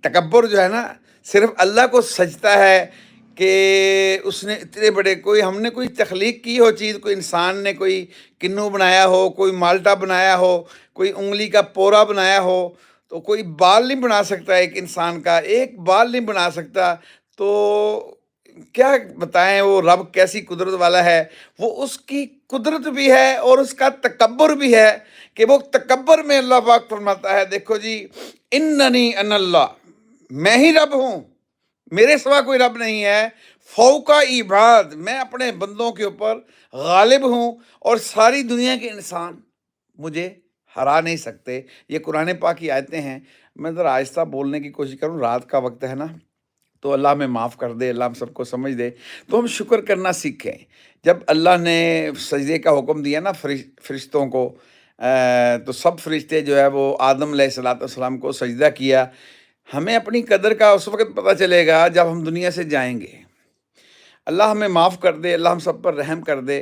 تکبر جو ہے نا صرف اللہ کو سجتا ہے کہ اس نے اتنے بڑے کوئی ہم نے کوئی تخلیق کی ہو چیز، کوئی انسان نے کوئی کنو بنایا ہو، کوئی مالٹا بنایا ہو، کوئی انگلی کا پورا بنایا ہو، تو کوئی بال نہیں بنا سکتا ایک انسان کا، ایک بال نہیں بنا سکتا۔ تو کیا بتائیں وہ رب کیسی قدرت والا ہے، وہ اس کی قدرت بھی ہے اور اس کا تکبر بھی ہے کہ وہ تکبر میں اللہ پاک فرماتا ہے، دیکھو جی، اننی ان اللہ، میں ہی رب ہوں، میرے سوا کوئی رب نہیں ہے، فوق عباد، میں اپنے بندوں کے اوپر غالب ہوں، اور ساری دنیا کے انسان مجھے ہرا نہیں سکتے۔ یہ قرآن پاک کی آیتیں ہیں۔ میں ذرا آہستہ بولنے کی کوشش کروں، رات کا وقت ہے نا، تو اللہ ہمیں معاف کر دے، اللہ ہم سب کو سمجھ دے، تو ہم شکر کرنا سیکھیں۔ جب اللہ نے سجدے کا حکم دیا نا فرشتوں کو، تو سب فرشتے جو ہے وہ آدم علیہ السلام کو سجدہ کیا۔ ہمیں اپنی قدر کا اس وقت پتہ چلے گا جب ہم دنیا سے جائیں گے۔ اللہ ہمیں معاف کر دے، اللہ ہم سب پر رحم کر دے۔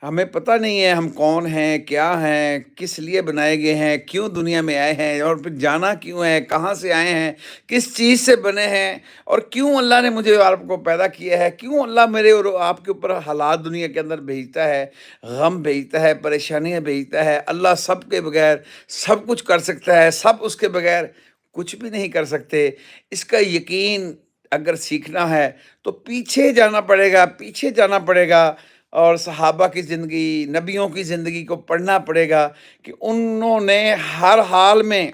ہمیں پتہ نہیں ہے ہم کون ہیں، کیا ہیں، کس لیے بنائے گئے ہیں، کیوں دنیا میں آئے ہیں، اور پھر جانا کیوں ہے، کہاں سے آئے ہیں، کس چیز سے بنے ہیں، اور کیوں اللہ نے مجھے اور آپ کو پیدا کیا ہے، کیوں اللہ میرے اور آپ کے اوپر حالات دنیا کے اندر بھیجتا ہے، غم بھیجتا ہے، پریشانیاں بھیجتا ہے۔ اللہ سب کے بغیر سب کچھ کر سکتا ہے، سب اس کے بغیر کچھ بھی نہیں کر سکتے۔ اس کا یقین اگر سیکھنا ہے تو پیچھے جانا پڑے گا، پیچھے جانا پڑے گا، اور صحابہ کی زندگی، نبیوں کی زندگی کو پڑھنا پڑے گا کہ انہوں نے ہر حال میں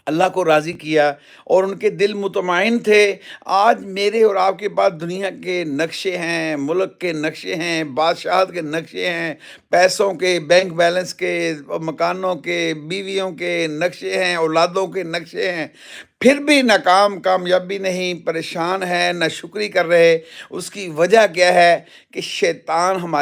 اللہ کو راضی کیا اور ان کے دل مطمئن تھے۔ آج میرے اور آپ کے پاس دنیا کے نقشے ہیں، ملک کے نقشے ہیں، بادشاہت کے نقشے ہیں، پیسوں کے، بینک بیلنس کے، مکانوں کے، بیویوں کے نقشے ہیں، اولادوں کے نقشے ہیں، پھر بھی ناکام، کامیابی نہیں، پریشان ہے، نہ شکری کر رہے۔ اس کی وجہ کیا ہے کہ شیطان ہمارے